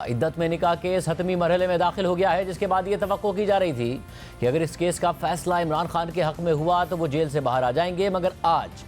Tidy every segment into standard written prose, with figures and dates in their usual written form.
عدت میں نکاح کیس حتمی مرحلے میں داخل ہو گیا ہے، جس کے بعد یہ توقع کی جا رہی تھی کہ اگر اس کیس کا فیصلہ عمران خان کے حق میں ہوا تو وہ جیل سے باہر آ جائیں گے، مگر آج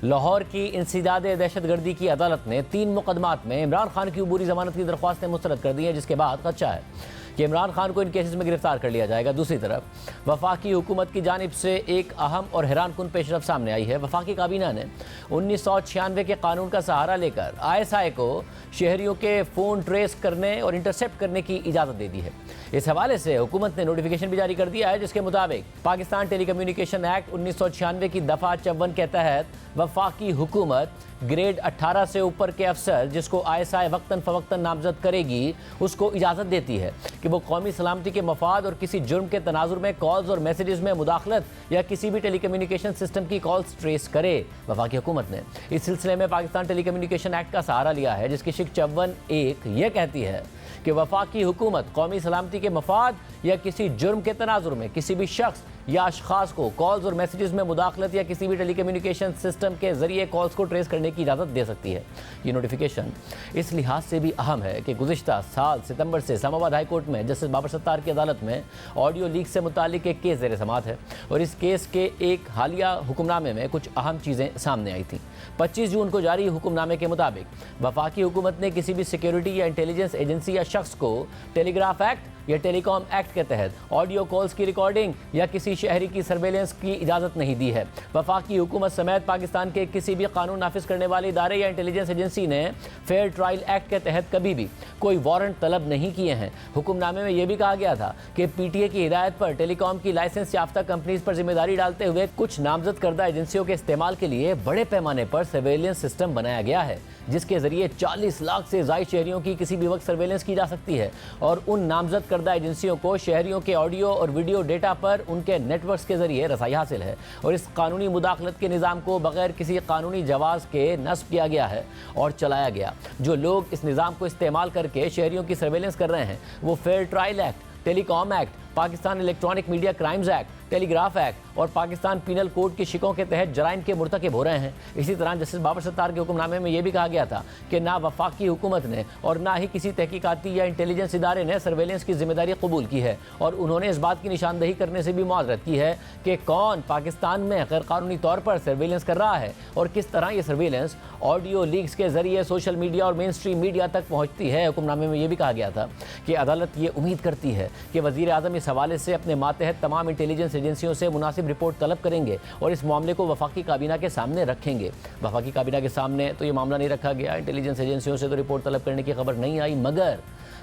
لاہور کی انسداد دہشت گردی کی عدالت نے 3 مقدمات میں عمران خان کی عبوری ضمانت کی درخواستیں مسترد کر دی ہیں، جس کے بعد خدشہ ہے کہ عمران خان کو ان کیسز میں گرفتار کر لیا جائے گا۔ دوسری طرف وفاقی حکومت کی جانب سے ایک اہم اور حیران کن پیش رفت سامنے آئی ہے۔ وفاقی کابینہ نے 1996 کے قانون کا سہارا لے کر ISI کو شہریوں کے فون ٹریس کرنے اور انٹرسیپٹ کرنے کی اجازت دے دی ہے۔ اس حوالے سے حکومت نے نوٹیفیکیشن بھی جاری کر دیا ہے، جس کے مطابق پاکستان ٹیلی کمیونیکیشن ایکٹ 1996 کی دفعہ 54 کے تحت وفاقی حکومت گریڈ 18 سے اوپر کے افسر جس کو ISI وقتاً فوقتاً نامزد کرے گی، اس کو اجازت دیتی ہے کہ وہ قومی سلامتی کے مفاد اور کسی جرم کے تناظر میں کالز اور میسیجز میں مداخلت یا کسی بھی ٹیلی کمیونیکیشن سسٹم کی کالز ٹریس کرے۔ وفاقی حکومت نے اس سلسلے میں پاکستان ٹیلی کمیونیکیشن ایکٹ کا سہارا لیا ہے، جس کی شق 54(1) یہ کہتی ہے کہ وفاقی حکومت قومی سلامتی کے مفاد یا کسی جرم کے تناظر میں کسی بھی شخص یا اشخاص کو کالز اور میسیجز میں مداخلت یا کسی بھی ٹیلی کمیونیکیشن سسٹم کے ذریعے کالز کو ٹریس کرنے کی اجازت دے سکتی ہے۔ یہ نوٹیفیکیشن اس لحاظ سے بھی اہم ہے کہ گزشتہ سال ستمبر سے اسلام آباد ہائی کورٹ میں جسٹس بابر ستار کی عدالت میں آڈیو لیک سے متعلق ایک کیس زیر سماعت ہے، اور اس کیس کے ایک حالیہ حکم نامے میں کچھ اہم چیزیں سامنے آئی تھیں۔ 25 جون کو جاری حکم نامے کے مطابق وفاقی حکومت نے کسی بھی سیکیورٹی یا انٹیلیجنس ایجنسی یا شخص کو ٹیلی گراف ایکٹ یا ٹیلی کام ایکٹ کے تحت آڈیو کالز کی ریکارڈنگ یا کسی شہری کی سرویلنس کی اجازت نہیں دی ہے۔ وفاقی حکومت سمیت پاکستان کے کسی بھی قانون نافذ کرنے والے ادارے یا انٹیلیجنس ایجنسی نے فیئر ٹرائل ایکٹ کے تحت کبھی بھی کوئی وارنٹ طلب نہیں کیے ہیں۔ حکم نامے میں یہ بھی کہا گیا تھا کہ PTA کی ہدایت پر ٹیلی کام کی لائسنس یافتہ کمپنیز پر ذمہ داری ڈالتے ہوئے کچھ نامزد کردہ ایجنسیوں کے استعمال کے لیے بڑے پیمانے پر سرویلنس سسٹم بنایا گیا ہے، جس کے ذریعے 40 لاکھ سے زائد شہریوں کی کسی بھی وقت سرویلنس کی جا سکتی ہے، اور ان نامزد کردہ ایجنسیوں کو شہریوں کے آڈیو اور ویڈیو ڈیٹا پر ان کے نیٹ ورکس کے ذریعے رسائی حاصل ہے، اور اس قانونی مداخلت کے نظام کو بغیر کسی قانونی جواز کے نصب کیا گیا ہے اور چلایا گیا۔ جو لوگ اس نظام کو استعمال کر کے شہریوں کی سرویلنس کر رہے ہیں، وہ fair trial act, telecom act, Pakistan electronic media crimes act, telegraph act اور پاکستان پینل کوڈ کی شقوں کے تحت جرائم کے مرتکب ہو رہے ہیں۔ اسی طرح جسٹس بابر ستار کے حکم نامے میں یہ بھی کہا گیا تھا کہ نہ وفاقی حکومت نے اور نہ ہی کسی تحقیقاتی یا انٹیلیجنس ادارے نے سرویلنس کی ذمہ داری قبول کی ہے، اور انہوں نے اس بات کی نشاندہی کرنے سے بھی معذرت کی ہے کہ کون پاکستان میں غیر قانونی طور پر سرویلنس کر رہا ہے اور کس طرح یہ سرویلنس آڈیو لیکس کے ذریعے سوشل میڈیا اور مین اسٹریم میڈیا تک پہنچتی ہے۔ حکم نامے میں یہ بھی کہا گیا تھا کہ عدالت یہ امید کرتی ہے کہ وزیر اعظم اس حوالے سے اپنے ماتحت تمام انٹیلیجنس ایجنسیوں سے مناسب رپورٹ طلب کریں گے اور اس معاملے کو وفاقی کابینہ کے سامنے رکھیں گے۔ وفاقی کابینہ کے سامنے تو یہ معاملہ نہیں رکھا گیا، انٹیلیجنس ایجنسیوں سے تو رپورٹ طلب کرنے کی خبر نہیں آئی، مگر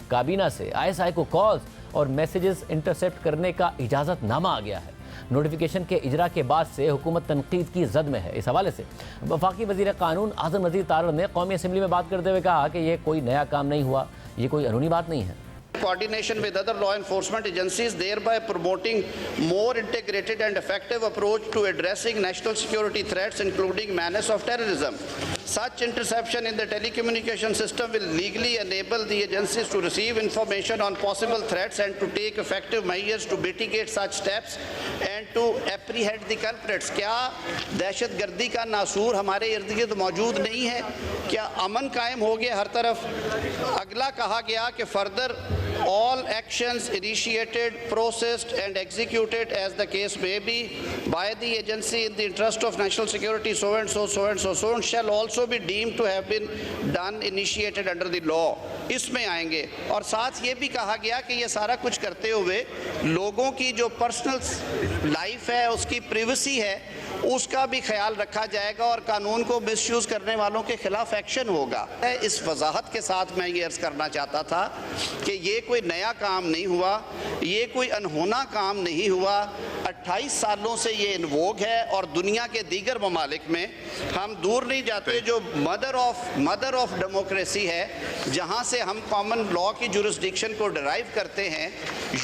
کابینہ سے ISI کو کالز اور میسیجز انٹرسیپٹ کرنے کا اجازت نامہ آ گیا ہے۔ نوٹیفیکیشن کے اجرا کے بعد سے حکومت تنقید کی زد میں ہے۔ اس حوالے سے وفاقی وزیر قانون اعظم نذیر تارڑ نے قومی اسمبلی میں بات کرتے ہوئے کہا کہ یہ کوئی نیا کام نہیں ہوا، یہ کوئی انہونی بات نہیں ہے۔ Coordination with other law enforcement agencies, thereby promoting more integrated and effective approach to addressing national security threats, including menace of terrorism. Such interception in the telecommunication system will legally enable the agencies to receive information on possible threats and to take effective measures to mitigate such steps and to apprehend the culprits. کیا دہشت گردی کا ناسور ہمارے ارد گرد موجود نہیں ہے؟ کیا امن قائم ہو گیا ہر طرف؟ اگلا کہا گیا کہ further all actions initiated, processed and executed as the case may be by the agency in the interest of national security so and so, so and so, so and shall also be deemed to have been done, initiated under the law. اس میں آئیں گے، اور ساتھ یہ بھی کہا گیا کہ یہ سارا کچھ کرتے ہوئے لوگوں کی جو پرسنل لائف ہے، اس کی پریویسی ہے، اس کا بھی خیال رکھا جائے گا اور قانون کو مس یوز کرنے والوں کے خلاف ایکشن ہوگا۔ اس وضاحت کے ساتھ میں یہ عرض کرنا چاہتا تھا کہ یہ کوئی نیا کام نہیں ہوا، یہ کوئی انہونا کام نہیں ہوا، 28 سالوں سے یہ انووگ ہے، اور دنیا کے دیگر ممالک میں ہم دور نہیں جاتے، جو مدر آف ڈیموکریسی ہے، جہاں سے ہم کامن لا کی جورسڈکشن کو ڈرائیو کرتے ہیں،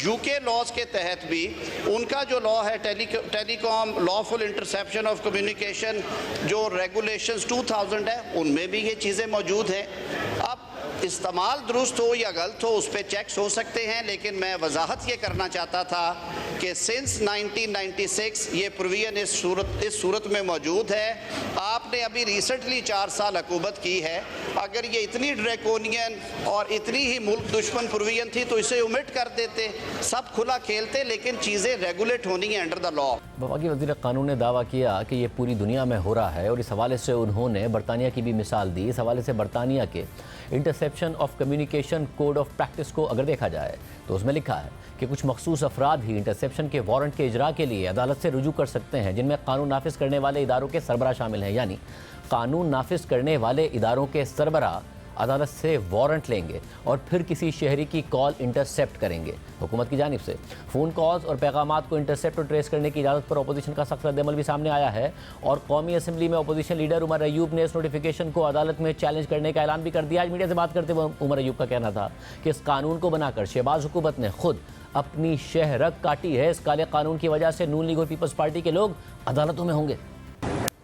UK لاز کے تحت بھی ان کا جو لا ہے ٹیلی کام لافل انٹرسیپشن آف کمیونیکیشن جو ریگولیشنز 2000 ہے، ان میں بھی یہ چیزیں موجود ہیں۔ اب استعمال درست ہو یا غلط ہو اس پہ چیکس ہو سکتے ہیں، لیکن میں وضاحت یہ کرنا چاہتا تھا کہ سنس 1996 یہ پروویژن اس صورت میں موجود ہے۔ آپ نے ابھی ریسنٹلی 4 سال حکومت کی ہے، اگر یہ اتنی ڈریکونین اور اتنی ہی ملک دشمن پروویژن تھی تو اسے اومٹ کر دیتے، سب کھلا کھیلتے، لیکن چیزیں ریگولیٹ ہونی ہیں انڈر دا لا۔ وفاقی وزیر قانون نے دعویٰ کیا کہ یہ پوری دنیا میں ہو رہا ہے، اور اس حوالے سے انہوں نے برطانیہ کی بھی مثال دی۔ اس حوالے سے برطانیہ کے interception of communication code of practice کو اگر دیکھا جائے تو اس میں لکھا ہے کہ کچھ مخصوص افراد ہی انٹرسیپشن کے وارنٹ کے اجرا کے لیے عدالت سے رجوع کر سکتے ہیں، جن میں قانون نافذ کرنے والے اداروں کے سربراہ شامل ہیں۔ یعنی قانون نافذ کرنے والے اداروں کے سربراہ عدالت سے وارنٹ لیں گے اور پھر کسی شہری کی کال انٹرسیپٹ کریں گے۔ حکومت کی جانب سے فون کالز اور پیغامات کو انٹرسیپٹ اور ٹریس کرنے کی اجازت پر اپوزیشن کا سخت رد عمل بھی سامنے آیا ہے، اور قومی اسمبلی میں اپوزیشن لیڈر عمر ایوب نے اس نوٹیفیکیشن کو عدالت میں چیلنج کرنے کا اعلان بھی کر دیا۔ آج میڈیا سے بات کرتے ہوئے عمر ایوب کا کہنا تھا کہ اس قانون کو بنا کر شہباز حکومت نے خود اپنی شہ رگ کاٹی ہے۔ اس کالے قانون کی وجہ سے نون لیگ اور پیپلز پارٹی کے لوگ عدالتوں میں ہوں گے۔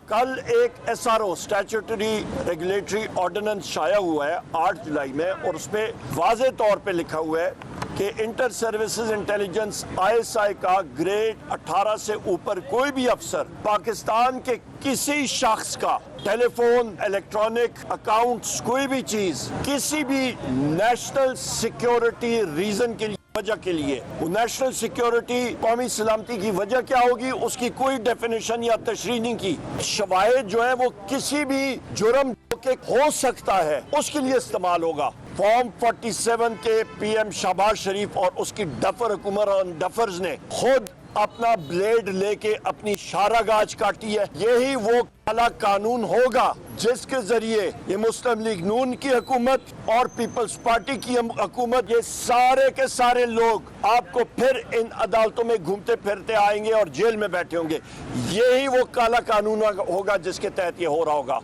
کل ایک S R O statutory regulatory ordinance شائع ہوا ہے 8 جولائی میں، اور اس میں واضح طور پہ لکھا ہوا ہے کہ انٹر سروسز انٹیلیجنس ISI کا گریڈ 18 سے اوپر کوئی بھی افسر پاکستان کے کسی شخص کا ٹیلی فون، الیکٹرانک اکاؤنٹس، کوئی بھی چیز کسی بھی نیشنل سیکیورٹی ریزن کے لیے، وجہ کے لیے، وہ نیشنل سیکیورٹی، قومی سلامتی کی وجہ کیا ہوگی اس کی کوئی ڈیفینیشن یا تشریح نہیں کی۔ شواہد جو ہے وہ کسی بھی جرم جو کہ ہو سکتا ہے اس کے لیے استعمال ہوگا۔ فارم 47 کے PM شہباز شریف اور اس کی ڈفر حکمران ڈفرز نے خود اپنا بلیڈ لے کے اپنی شارہ گاج کاٹی ہے۔ یہی وہ کالا قانون ہوگا جس کے ذریعے یہ مسلم لیگ نون کی حکومت اور پیپلز پارٹی کی حکومت، یہ سارے کے سارے لوگ آپ کو پھر ان عدالتوں میں گھومتے پھرتے آئیں گے اور جیل میں بیٹھے ہوں گے۔ یہی وہ کالا قانون ہوگا جس کے تحت یہ ہو رہا ہوگا۔